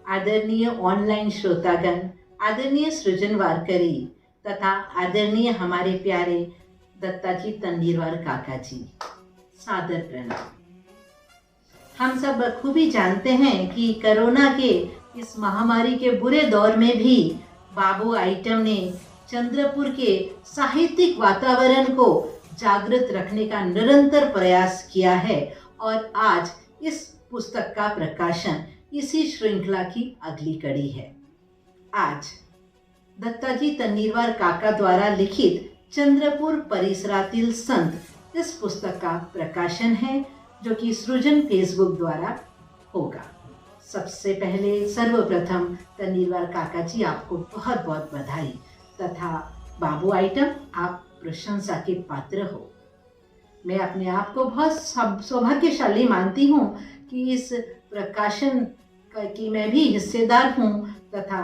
आदरणीय ऑनलाइन श्रोतागण, आदरणीय सृजन वारकरी तथा आदरणीय हमारे प्यारे दत्ताजी तंडीरवार काका जी, सादर प्रणाम। हम सब बखूबी जानते हैं कि कोरोना के इस महामारी के बुरे दौर में भी बाबू आइटम ने चंद्रपुर के साहित्यिक वातावरण को जागृत रखने का निरंतर प्रयास किया है और आज इस पुस्तक का प्रकाशन इसी श्रृंखला की अगली कड़ी है। आज दत्ताजी तंडीरवार काका द्वारा लिखित चंद्रपूर परिसरातील संत इस पुस्तक का प्रकाशन है, जो कि सृजन फेसबुक द्वारा होगा। सबसे पहले सर्वप्रथम तंडीरवार काका जी, आपको बहुत बहुत बधाई तथा बाबू आइटम, आप प्रशंसा के पात्र हो। मैं अपने आप को बहुत सौभाग्यशाली मानती हूँ कि इस प्रकाशन की मैं भी हिस्सेदार हूँ तथा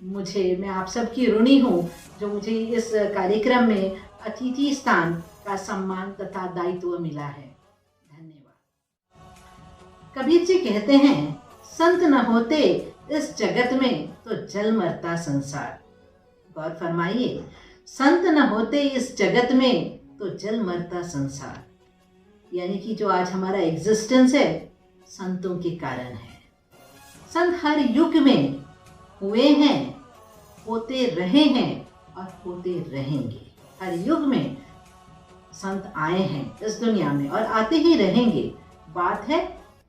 मैं आप सबकी ऋणी हूँ जो मुझे इस कार्यक्रम में अतिथि स्थान का सम्मान तथा दायित्व मिला है। धन्यवाद। कबीर जी कहते हैं, संत न होते इस जगत में तो जल मरता संसार। गौर फरमाइए, संत न होते इस जगत में तो जल मरता संसार, यानी कि जो आज हमारा एग्जिस्टेंस है संतों के कारण है। संत हर युग में हुए हैं, होते रहे हैं और होते रहेंगे। हर युग में संत आए हैं इस दुनिया में और आते ही रहेंगे। बात है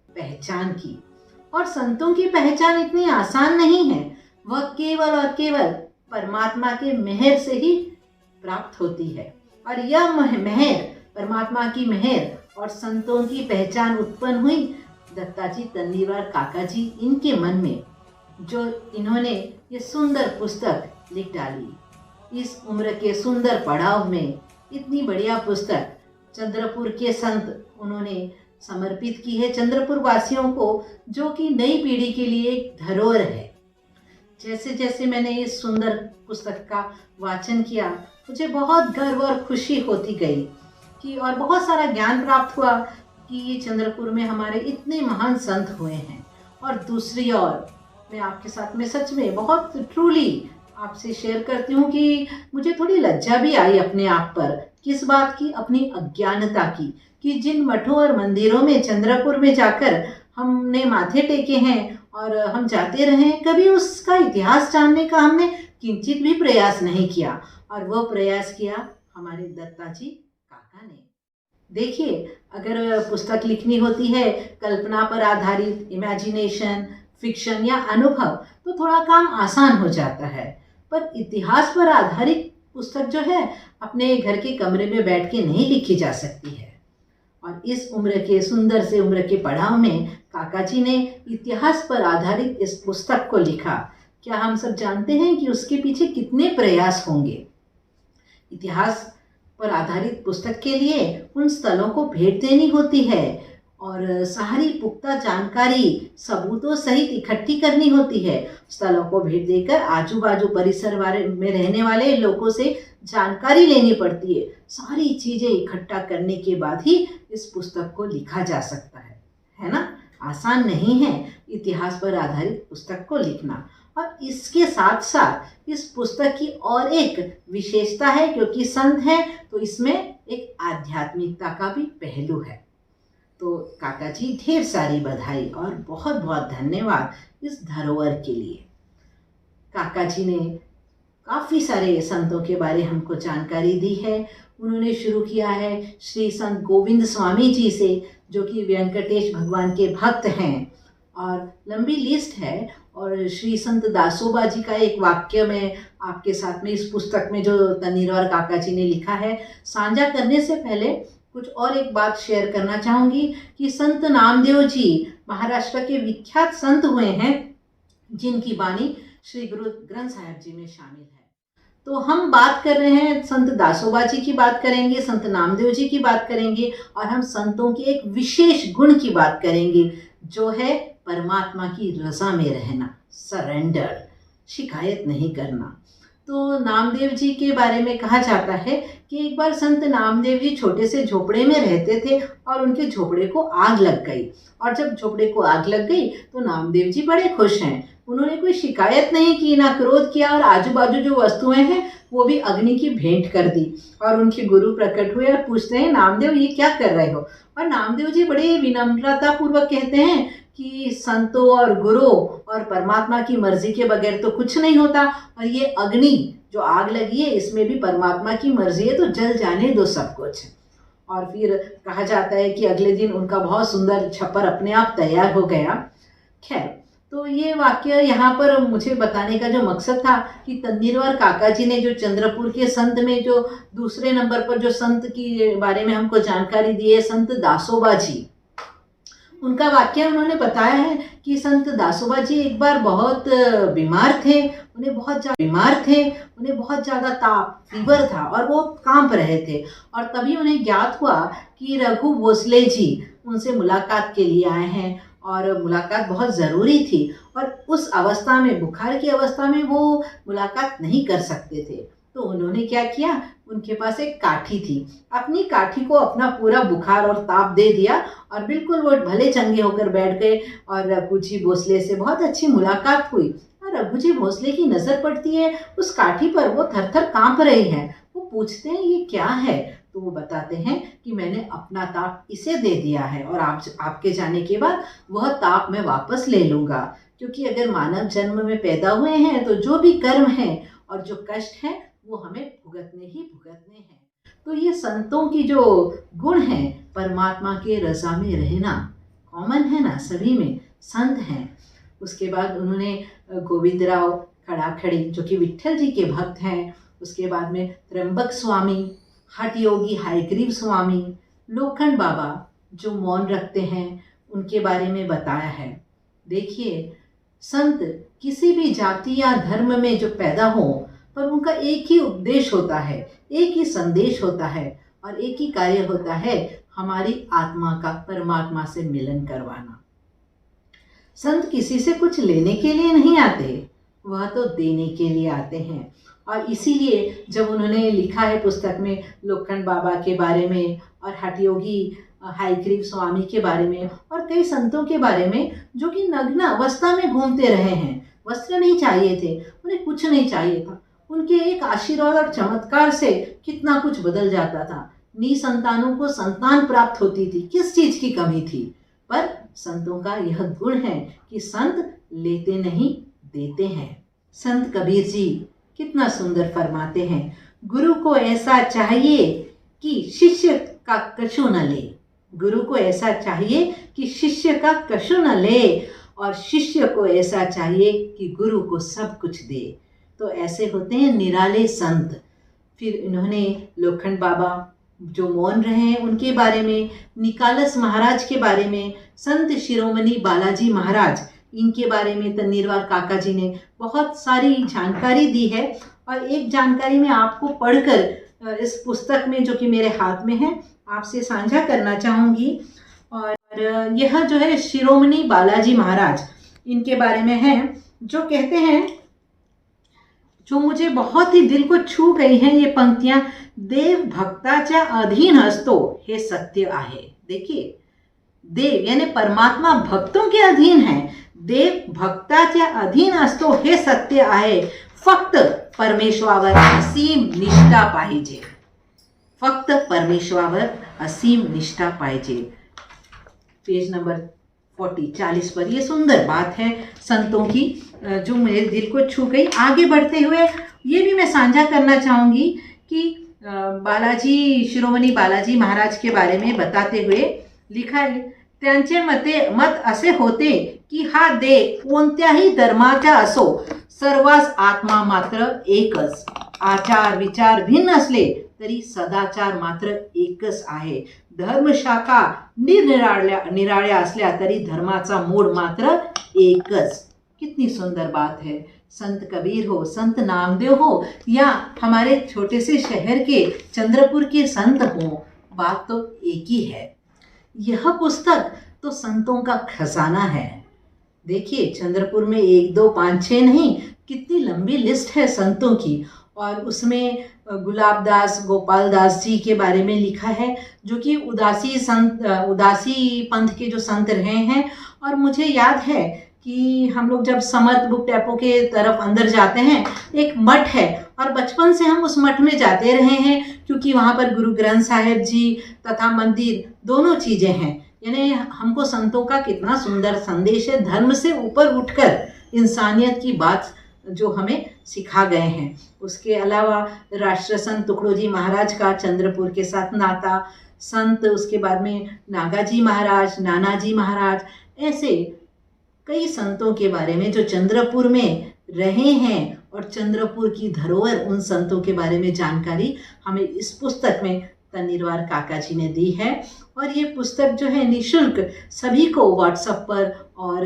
पहचान की, और संतों की पहचान इतनी आसान नहीं है। वह केवल और केवल परमात्मा के मेहर से ही प्राप्त होती है, और यह मेहर, परमात्मा की मेहर और संतों की पहचान उत्पन्न हुई दत्ताजी तंडीरवार काका जी इनके मन में, जो इन्होंने ये सुंदर पुस्तक लिख डाली। इस उम्र के सुंदर पड़ाव में इतनी बढ़िया पुस्तक चंद्रपुर के संत उन्होंने समर्पित की है चंद्रपुर वासियों को, जो कि नई पीढ़ी के लिए एक धरोहर है। जैसे जैसे मैंने इस सुंदर पुस्तक का वाचन किया, मुझे बहुत गर्व और खुशी होती गई कि और बहुत सारा ज्ञान प्राप्त हुआ कि ये चंद्रपुर में हमारे इतने महान संत हुए हैं। और दूसरी ओर मैं आपके साथ में सच में बहुत ट्रूली आपसे शेयर करती हूँ कि मुझे थोड़ी लज्जा भी आई अपने आप पर। किस बात की? अपनी अज्ञानता की, कि जिन मठों और मंदिरों में चंद्रपुर में जाकर हमने माथे टेके हैं और हम जाते रहे, कभी उसका इतिहास जानने का हमने किंचित भी प्रयास नहीं किया। और वो प्रयास किया हमारे दत्ताजी काका ने। देखिए, अगर पुस्तक लिखनी होती है कल्पना पर आधारित, इमेजिनेशन, फिक्शन या अनुभव, तो थोड़ा काम आसान हो जाता है। पर इतिहास पर आधारित पुस्तक जो है, अपने घर के कमरे में बैठ के नहीं लिखी जा सकती है। और इस उम्र के सुंदर से उम्र के पड़ाव में काका जी ने इतिहास पर आधारित इस पुस्तक को लिखा। क्या हम सब जानते हैं कि उसके पीछे कितने प्रयास होंगे? इतिहास पर आधारित पुस्तक के लिए उन स्थलों को भेंट देनी होती है और सारी पुख्ता जानकारी सबूतों सहित इकट्ठी करनी होती है। स्थलों को भेंट देकर आजू बाजू परिसर में रहने वाले लोगों से जानकारी लेनी पड़ती है। सारी चीजें इकट्ठा करने के बाद ही इस पुस्तक को लिखा जा सकता है ना? आसान नहीं है इतिहास पर आधारित पुस्तक को लिखना। और इसके साथ साथ इस पुस्तक की और एक विशेषता है, क्योंकि संत है तो इसमें एक आध्यात्मिकता का भी पहलू है। तो काका जी, ढेर सारी बधाई और बहुत बहुत धन्यवाद इस धरोहर के लिए। काका जी ने काफ़ी सारे संतों के बारे हमको जानकारी दी है। उन्होंने शुरू किया है श्री संत गोविंद स्वामी जी से, जो कि वेंकटेश भगवान के भक्त हैं, और लंबी लिस्ट है। और श्री संत दासोबा जी का एक वाक्य मैं आपके साथ में इस पुस्तक में जो तंडीरवार काका जी ने लिखा है साझा करने से पहले कुछ और एक बात शेयर करना चाहूँगी कि संत नामदेव जी महाराष्ट्र के विख्यात संत हुए हैं, जिनकी वाणी श्री गुरु ग्रंथ साहिब जी में शामिल है। तो हम बात कर रहे हैं, संत दासोबा जी की बात करेंगे, संत नामदेव जी की बात करेंगे, और हम संतों के एक विशेष गुण की बात करेंगे, जो है परमात्मा की रजा में रहना, सरेंडर, शिकायत नहीं करना। तो नामदेव जी के बारे में कहा जाता है कि एक बार संत नामदेव जी छोटे से झोपड़े में रहते थे और उनके झोपड़े को आग लग गई। और जब झोपड़े को आग लग गई तो नामदेव जी बड़े खुश हैं। उन्होंने कोई शिकायत नहीं की, ना क्रोध किया, और आजू बाजू जो वस्तुएं हैं वो भी अग्नि की भेंट कर दी। और उनके गुरु प्रकट हुए और पूछते हैं, नामदेव ये क्या कर रहे हो? और नामदेव जी बड़े विनम्रता पूर्वक कहते हैं कि संतों और गुरु और परमात्मा की मर्जी के बगैर तो कुछ नहीं होता, और ये अग्नि जो आग लगी है इसमें भी परमात्मा की मर्जी है, तो जल जाने दो सब कुछ। और फिर कहा जाता है कि अगले दिन उनका बहुत सुंदर छप्पर अपने आप तैयार हो गया। खैर, तो ये वाक्य यहाँ पर मुझे बताने का जो मकसद था कि तन्नीरवार काका जी ने जो चंद्रपुर के संत में जो दूसरे नंबर पर जो संत के बारे में हमको जानकारी दी है, संत दासोबा जी, उनका वाक्य उन्होंने बताया है कि संत दासोबा जी एक बार बहुत बीमार थे, उन्हें बहुत ज़्यादा ताप, फीवर था और वो कांप रहे थे। और तभी उन्हें ज्ञात हुआ कि रघु भोसले जी उनसे मुलाकात के लिए आए हैं और मुलाकात बहुत ज़रूरी थी। और उस अवस्था में, बुखार की अवस्था में वो मुलाकात नहीं कर सकते थे। तो उन्होंने क्या किया, उनके पास एक काठी थी, अपनी काठी को अपना पूरा बुखार और ताप दे दिया और बिल्कुल वो भले चंगे होकर बैठ गए। और रघु जी भोसले से बहुत अच्छी मुलाकात हुई। और रघु जी भोसले की नज़र पड़ती है उस काठी पर, वो थर थर काँप रही है। वो पूछते हैं ये क्या है? तो वो बताते हैं कि मैंने अपना ताप इसे दे दिया है और आपके जाने के बाद वह ताप मैं वापस ले लूँगा। क्योंकि अगर मानव जन्म में पैदा हुए हैं तो जो भी कर्म है और जो कष्ट है वो हमें भुगतने हैं। तो ये संतों की जो गुण है, परमात्मा के रज़ा में रहना कॉमन है ना, सभी में संत हैं। उसके बाद उन्होंने गोविंदराव खड़ाखड़ी जो कि विट्ठल जी के भक्त हैं, उसके बाद में त्र्यंबक स्वामी, हठ योगी हयग्रीव स्वामी, लोखंड बाबा जो मौन रखते हैं, उनके बारे में बताया है। देखिए, संत किसी भी जाति या धर्म में जो पैदा हो, पर उनका एक ही उपदेश होता है, एक ही संदेश होता है और एक ही कार्य होता है, हमारी आत्मा का परमात्मा से मिलन करवाना। संत किसी से कुछ लेने के लिए नहीं आते, वह तो देने के लिए आते हैं। और इसीलिए जब उन्होंने लिखा है पुस्तक में लोखंड बाबा के बारे में और हठ योगी हयग्रीव स्वामी के बारे में और कई संतों के बारे में जो कि नग्न अवस्था में घूमते रहे हैं, वस्त्र नहीं चाहिए थे, उन्हें कुछ नहीं चाहिए था, उनके एक आशीर्वाद और चमत्कार से कितना कुछ बदल जाता था। निसंतानों को संतान प्राप्त होती थी, किस चीज की कमी थी? पर संतों का यह गुण है कि संत लेते नहीं, देते हैं। संत कबीर जी कितना सुंदर फरमाते हैं, गुरु को ऐसा चाहिए कि शिष्य का कछु न ले। गुरु को ऐसा चाहिए कि शिष्य का कछु न ले और शिष्य को ऐसा चाहिए कि गुरु को सब कुछ दे। तो ऐसे होते हैं निराले संत। फिर इन्होंने लोखंड बाबा जो मौन रहे हैं उनके बारे में, निकालस महाराज के बारे में, संत शिरोमणि बालाजी महाराज, इनके बारे में तन्नीरवार काका जी ने बहुत सारी जानकारी दी है। और एक जानकारी मैं आपको पढ़कर इस पुस्तक में जो कि मेरे हाथ में है आपसे साझा करना चाहूँगी। और यह जो है शिरोमणि बालाजी महाराज, इनके बारे में है, जो कहते हैं, जो मुझे बहुत ही दिल को छू गई हैं ये पंक्तियां, देव भक्ताच्या अधीन असतो हे सत्य आहे। देखिए, देव यानी परमात्मा भक्तों के अधीन है, देव भक्ताच्या अधीन असतो हे सत्य आहे, फक्त परमेश्वरावर असीम निष्ठा पाहिजे, फक्त परमेश्वरावर असीम निष्ठा पाहिजे। पेज नंबर 40 पर ये सुंदर बात है संतों की जो मेरे दिल को छू गई। आगे बढ़ते हुए ये भी मैं साझा करना चाहूँगी कि बालाजी, शिरोमणी बालाजी महाराज के बारे में बताते हुए लिखा है, त्यांचे मत असे होते की हा देह कोणत्याही धर्माचा असो, सर्वांस आत्मा मात्र एकच, आचार विचार भिन्न असले तरी सदाचार मात्र एकच आहे, धर्मशाखा निराळ्या असल्या तरी धर्माचा मूळ मात्र एकच। कितनी सुंदर बात है। संत कबीर हो, संत नामदेव हो या हमारे छोटे से शहर के चंद्रपुर के संत हो, बात तो एक ही है। यह पुस्तक तो संतों का खजाना है। देखिए, चंद्रपुर में 1, 2, 5, 6 नहीं, कितनी लंबी लिस्ट है संतों की। और उसमें गुलाब दास गोपाल दास जी के बारे में लिखा है, जो कि उदासी पंथ के जो संत रहे हैं। और मुझे याद है कि हम लोग जब समर्थ बुक डेपो के तरफ अंदर जाते हैं, एक मठ है और बचपन से हम उस मठ में जाते रहे हैं, क्योंकि वहाँ पर गुरु ग्रंथ साहिब जी तथा मंदिर दोनों चीज़ें हैं। यानी हमको संतों का कितना सुंदर संदेश है, धर्म से ऊपर उठकर इंसानियत की बात जो हमें सिखा गए हैं। उसके अलावा राष्ट्र संत टुकड़ो जी महाराज का चंद्रपुर के साथ नाता, संत उसके बाद में नागाजी महाराज, नानाजी महाराज, ऐसे कई संतों के बारे में जो चंद्रपुर में रहे हैं और चंद्रपुर की धरोहर, उन संतों के बारे में जानकारी हमें इस पुस्तक में तन्नीरवार काका जी ने दी है। और ये पुस्तक जो है निःशुल्क सभी को व्हाट्सएप पर और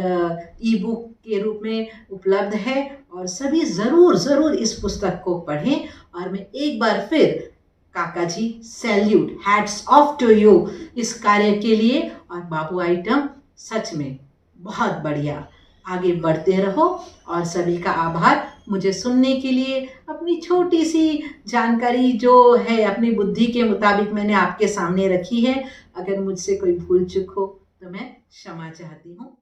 ई बुक के रूप में उपलब्ध है, और सभी ज़रूर ज़रूर इस पुस्तक को पढ़ें। और मैं एक बार फिर काका जी salute, hats off to you इस कार्य के लिए। और बाबू आइटम सच में बहुत बढ़िया, आगे बढ़ते रहो। और सभी का आभार मुझे सुनने के लिए। अपनी छोटी सी जानकारी जो है अपनी बुद्धि के मुताबिक मैंने आपके सामने रखी है। अगर मुझसे कोई भूल चूक हो तो मैं क्षमा चाहती हूँ।